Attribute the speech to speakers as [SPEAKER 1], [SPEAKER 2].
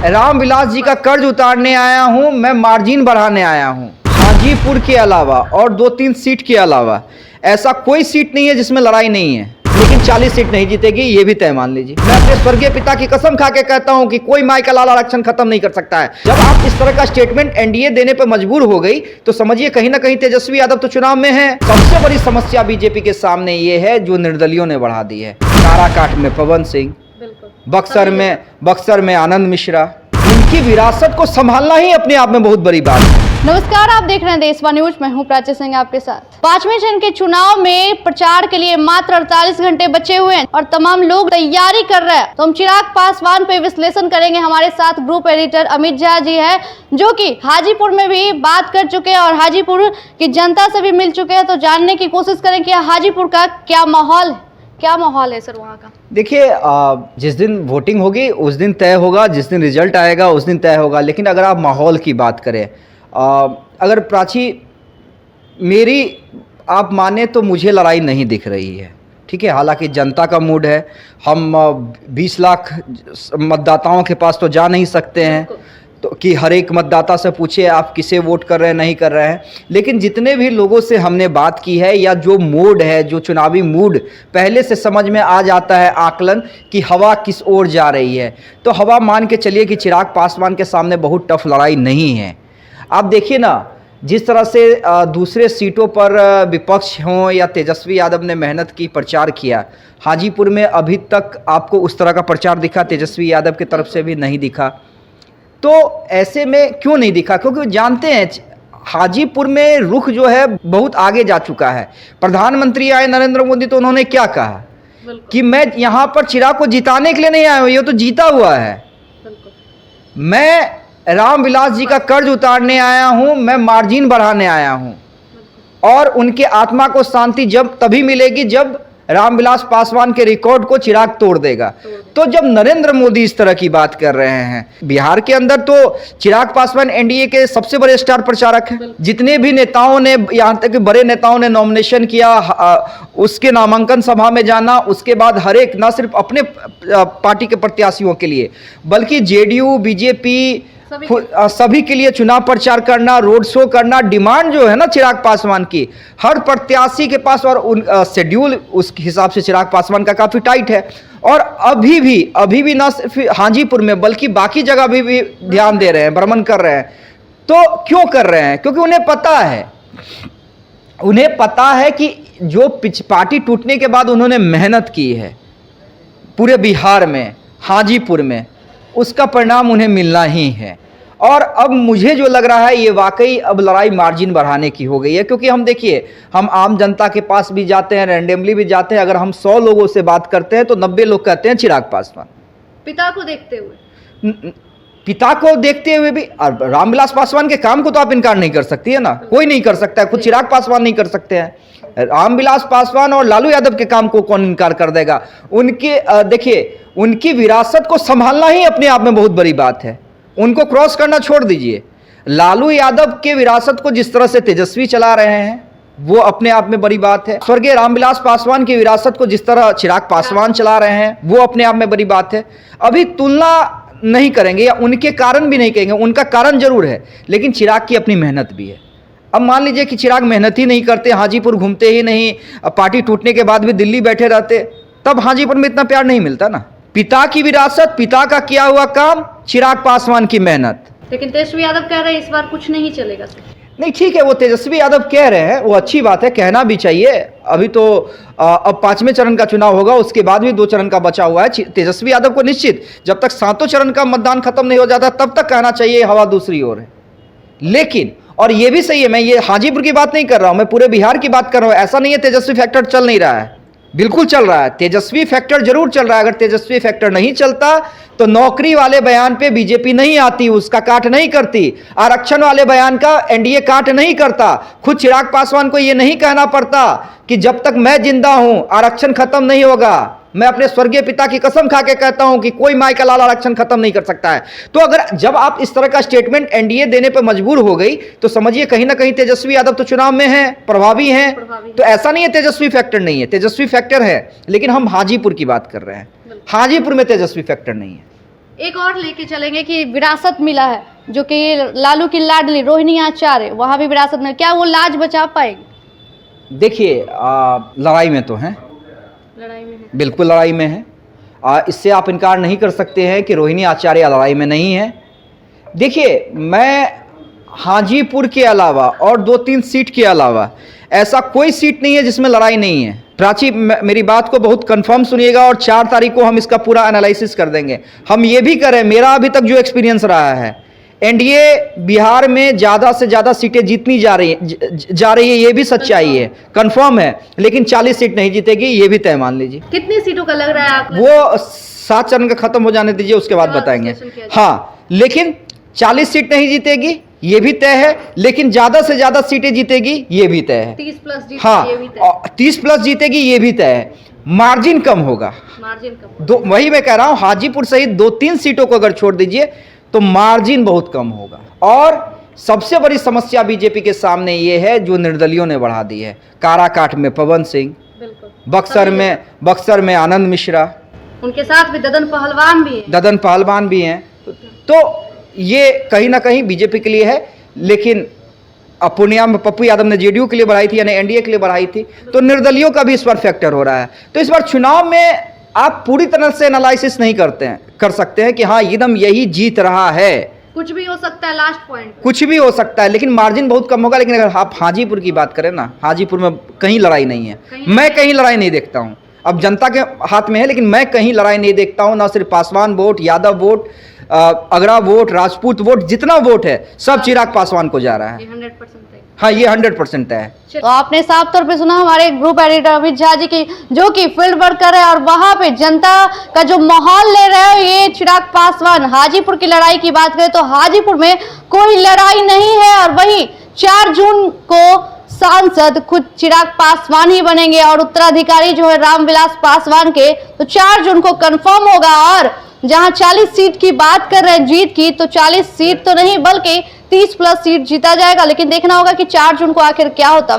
[SPEAKER 1] रामविलास जी का कर्ज उतारने आया हूं, मैं मार्जिन बढ़ाने आया हूं। हाजीपुर के अलावा और 2-3 सीट के अलावा ऐसा कोई सीट नहीं है जिसमें लड़ाई नहीं है, लेकिन 40 सीट नहीं जीतेगी, ये भी तय मान लीजिए। मैं अपने स्वर्गीय पिता की कसम खा के कहता हूं कि कोई माई का लाल आरक्षण खत्म नहीं कर सकता है। जब आप इस तरह का स्टेटमेंट एनडीए देने पर मजबूर हो गई तो समझिए कहीं ना कहीं तेजस्वी यादव तो चुनाव में है। सबसे बड़ी समस्या बीजेपी के सामने ये है जो निर्दलियों ने बढ़ा दी है। काराकाट में पवन सिंह, बक्सर में आनंद मिश्रा, उनकी विरासत को संभालना ही अपने आप में बहुत बड़ी बात है।
[SPEAKER 2] नमस्कार, आप देख रहे हैं देशवा न्यूज। मैं हूं प्राची सिंह आपके साथ। 5वें चरण के चुनाव में प्रचार के लिए मात्र 48 घंटे बचे हुए हैं और तमाम लोग तैयारी कर रहे हैं। तो हम चिराग पासवान पे विश्लेषण करेंगे। हमारे साथ ग्रुप एडिटर अमित झा जी है, जो कि हाजीपुर में भी बात कर चुके हैं और हाजीपुर की जनता से भी मिल चुके हैं। तो जानने की कोशिश करें कि हाजीपुर का क्या माहौल है सर वहाँ का। देखिए,
[SPEAKER 1] जिस दिन वोटिंग होगी उस दिन तय होगा, जिस दिन रिजल्ट आएगा उस दिन तय होगा। लेकिन अगर आप माहौल की बात करें, अगर प्राची मेरी आप माने तो मुझे लड़ाई नहीं दिख रही है। ठीक है, हालांकि जनता का मूड है। हम 20 लाख मतदाताओं के पास तो जा नहीं सकते हैं तो कि हर एक मतदाता से पूछे आप किसे वोट कर रहे हैं, नहीं कर रहे हैं। लेकिन जितने भी लोगों से हमने बात की है, या जो मूड है, जो चुनावी मूड पहले से समझ में आ जाता है आकलन कि हवा किस ओर जा रही है, तो हवा मान के चलिए कि चिराग पासवान के सामने बहुत टफ लड़ाई नहीं है। आप देखिए ना, जिस तरह से दूसरे सीटों पर विपक्ष हों या तेजस्वी यादव ने मेहनत की, प्रचार किया, हाजीपुर में अभी तक आपको उस तरह का प्रचार दिखा तेजस्वी यादव की तरफ से भी नहीं दिखा। तो ऐसे में क्यों नहीं दिखा? क्योंकि जानते हैं हाजीपुर में रुख जो है बहुत आगे जा चुका है। प्रधानमंत्री आए नरेंद्र मोदी तो उन्होंने क्या कहा कि मैं यहाँ पर चिराग को जिताने के लिए नहीं आया हूँ, ये तो जीता हुआ है। मैं रामविलास जी का कर्ज उतारने आया हूँ, मैं मार्जिन बढ़ाने आया हूँ और उनके आत्मा को शांति जब तभी मिलेगी जब रामविलास पासवान के रिकॉर्ड को चिराग तोड़ देगा। तो जब नरेंद्र मोदी इस तरह की बात कर रहे हैं, बिहार के अंदर तो चिराग पासवान एनडीए के सबसे बड़े स्टार प्रचारक हैं। जितने भी नेताओं ने, यहाँ तक कि बड़े नेताओं ने नॉमिनेशन किया, उसके नामांकन सभा में जाना, उसके बाद हर एक न सिर्फ अपने पार्टी के प्रत्याशियों के लिए बल्कि जेडीयू, बीजेपी सभी के लिए चुनाव प्रचार करना, रोड शो करना, डिमांड जो है ना चिराग पासवान की हर प्रत्याशी के पास, और शेड्यूल उस हिसाब से चिराग पासवान का काफी टाइट है। और अभी भी ना सिर्फ हाजीपुर में बल्कि बाकी जगह भी ध्यान दे रहे हैं, भ्रमण कर रहे हैं। तो क्यों कर रहे हैं? क्योंकि उन्हें पता है कि जो पार्टी टूटने के बाद उन्होंने मेहनत की है पूरे बिहार में, हाजीपुर में, उसका परिणाम उन्हें मिलना ही है। और अब मुझे जो लग रहा है ये वाकई अब लड़ाई मार्जिन बढ़ाने की हो गई है। क्योंकि हम देखिए, हम आम जनता के पास भी जाते हैं, रैंडमली भी जाते हैं। अगर हम 100 लोगों से बात करते हैं तो 90 लोग कहते हैं चिराग पासवान।
[SPEAKER 2] पिता को देखते हुए भी रामविलास पासवान के काम को तो आप इनकार नहीं कर सकती है ना, कोई नहीं कर सकता है, खुद चिराग पासवान नहीं कर सकते हैं। रामविलास पासवान और लालू यादव के काम को कौन इनकार कर देगा? देखिए, उनकी विरासत को संभालना ही अपने आप में बहुत बड़ी बात है। उनको क्रॉस करना छोड़ दीजिए। लालू यादव के विरासत को जिस तरह से तेजस्वी चला रहे हैं वो अपने आप में बड़ी बात है। स्वर्गीय रामविलास पासवान की विरासत को जिस तरह चिराग पासवान चला रहे हैं वो अपने आप में बड़ी बात है। अभी तुलना नहीं करेंगे या उनके कारण भी नहीं कहेंगे, उनका कारण जरूर है, लेकिन चिराग की अपनी मेहनत भी है। अब मान लीजिए कि चिराग मेहनत ही नहीं करते, हाजीपुर घूमते ही नहीं, पार्टी टूटने के बाद भी दिल्ली बैठे रहते, तब हाजीपुर में इतना प्यार नहीं मिलता ना। पिता की विरासत, पिता का किया हुआ काम, चिराग पासवान की मेहनत। लेकिन तेजस्वी यादव कह रहे हैं इस बार कुछ नहीं चलेगा।
[SPEAKER 1] नहीं, ठीक है, वो तेजस्वी यादव कह रहे हैं, वो अच्छी बात है, कहना भी चाहिए। अभी तो अब 5वें चरण का चुनाव होगा, उसके बाद भी 2 चरण का बचा हुआ है। तेजस्वी यादव को निश्चित जब तक 7वें चरण का मतदान खत्म नहीं हो जाता तब तक कहना चाहिए हवा दूसरी ओर है। लेकिन और ये भी सही है, मैं ये हाजीपुर की बात नहीं कर रहा हूं, मैं पूरे बिहार की बात कर रहा हूं। ऐसा नहीं है तेजस्वी फैक्टर चल नहीं रहा है, बिल्कुल चल रहा है। तेजस्वी फैक्टर जरूर चल रहा है। अगर तेजस्वी फैक्टर नहीं चलता तो नौकरी वाले बयान पे बीजेपी नहीं आती, उसका काट नहीं करती। आरक्षण वाले बयान का एनडीए काट नहीं करता। खुद चिराग पासवान को यह नहीं कहना पड़ता कि जब तक मैं जिंदा हूं आरक्षण खत्म नहीं होगा। मैं अपने स्वर्गीय पिता की कसम खा के कहता हूं कि कोई माई का लाल आरक्षण खत्म नहीं कर सकता है। तो अगर जब आप इस तरह का स्टेटमेंट एनडीए देने पर मजबूर हो गई तो समझिए कहीं ना कहीं तेजस्वी यादव तो चुनाव में है, प्रभावी हैं। तो ऐसा नहीं है तेजस्वी फैक्टर नहीं है, तेजस्वी फैक्टर है, लेकिन हम हाजीपुर की बात कर रहे हैं। हाजीपुर में तेजस्वी फैक्टर नहीं है।
[SPEAKER 3] एक और लेके चलेंगे कि विरासत मिला है, जो कि लालू की लाडली रोहिणी आचार्य, वहां भी विरासत में, क्या वो लाज बचा पाएगी?
[SPEAKER 1] देखिए लड़ाई में तो हैं,
[SPEAKER 3] लड़ाई में है।
[SPEAKER 1] बिल्कुल लड़ाई में है। इससे आप इनकार नहीं कर सकते हैं कि रोहिणी आचार्य लड़ाई में नहीं है। देखिए मैं हाजीपुर के अलावा और 2-3 सीट के अलावा ऐसा कोई सीट नहीं है जिसमें लड़ाई नहीं है। प्राची मेरी बात को बहुत कंफर्म सुनिएगा और 4 तारीख को हम इसका पूरा एनालिसिस कर देंगे। हम ये भी करें, मेरा अभी तक जो एक्सपीरियंस रहा है, एनडीए बिहार में ज़्यादा से ज़्यादा सीटें जीतनी जा रही है, ये भी सच्चाई है, कंफर्म है, लेकिन 40 सीट नहीं जीतेगी, ये भी तय मान लीजिए।
[SPEAKER 3] कितनी सीटों का लग रहा है आपको?
[SPEAKER 1] वो 7 चरण का खत्म हो जाने दीजिए, उसके बाद बताएंगे। हाँ, लेकिन 40 सीट नहीं जीतेगी ये भी तय है, लेकिन ज्यादा से ज्यादा सीटें जीतेगी ये भी तय है।
[SPEAKER 3] 30 प्लस जीतेगी,
[SPEAKER 1] हाँ,
[SPEAKER 3] ये भी तय है।
[SPEAKER 1] 30 प्लस जीतेगी ये भी तय है। मार्जिन कम होगा,
[SPEAKER 3] मार्जिन कम।
[SPEAKER 1] वही मैं कह रहा हूं, हाजीपुर सहित 2-3 सीटों को अगर छोड़ दीजिए तो मार्जिन बहुत कम होगा। और सबसे बड़ी समस्या बीजेपी के सामने ये है जो निर्दलियों ने बढ़ा दी है। काराकाट में पवन सिंह, बक्सर में आनंद मिश्रा,
[SPEAKER 3] उनके साथ भी ददन पहलवान भी हैं।
[SPEAKER 1] तो ये कहीं ना कहीं बीजेपी के लिए है, लेकिन पूर्णिया में पप्पू यादव ने जेडीयू के लिए बढ़ाई थी, यानी एनडीए के लिए बढ़ाई थी, तो निर्दलियों का भी इस बार फैक्टर हो रहा है। तो इस बार चुनाव में आप पूरी तरह से एनालिसिस नहीं कर सकते हैं कि हाँ एकदम यही जीत रहा है,
[SPEAKER 3] कुछ भी हो सकता है, लास्ट पॉइंट
[SPEAKER 1] कुछ भी हो सकता है, लेकिन मार्जिन बहुत कम होगा। लेकिन अगर आप हाजीपुर की बात करें ना, हाजीपुर में कहीं लड़ाई नहीं है, मैं कहीं लड़ाई नहीं देखता हूँ। अब जनता के हाथ में है, लेकिन मैं कहीं लड़ाई नहीं देखता हूँ। ना सिर्फ पासवान वोट, यादव वोट, अगरा वोट, राजपूत वोट, जितना वोट है सब चिराग पासवान को जा रहा है।
[SPEAKER 3] 100% है।
[SPEAKER 1] हाँ, ये 100% है।
[SPEAKER 3] तो आपने साफ तौर पे सुना हमारे ग्रुप एडिटर अमित झा जी की, जो कि फील्ड वर्कर है और वहां पे जनता का जो माहौल ले रहे हैं ये चिराग पासवान। हाजीपुर की लड़ाई की बात करें तो हाजीपुर में कोई लड़ाई नहीं है, और वही 4 जून को सांसद खुद चिराग पासवान ही बनेंगे और उत्तराधिकारी जो है रामविलास पासवान के, तो 4 जून को कंफर्म होगा। और जहां 40 सीट की बात कर रहे हैं जीत की, तो 40 सीट तो नहीं बल्कि 30 प्लस सीट जीता जाएगा। लेकिन देखना होगा कि 4 जून को आखिर क्या होता है।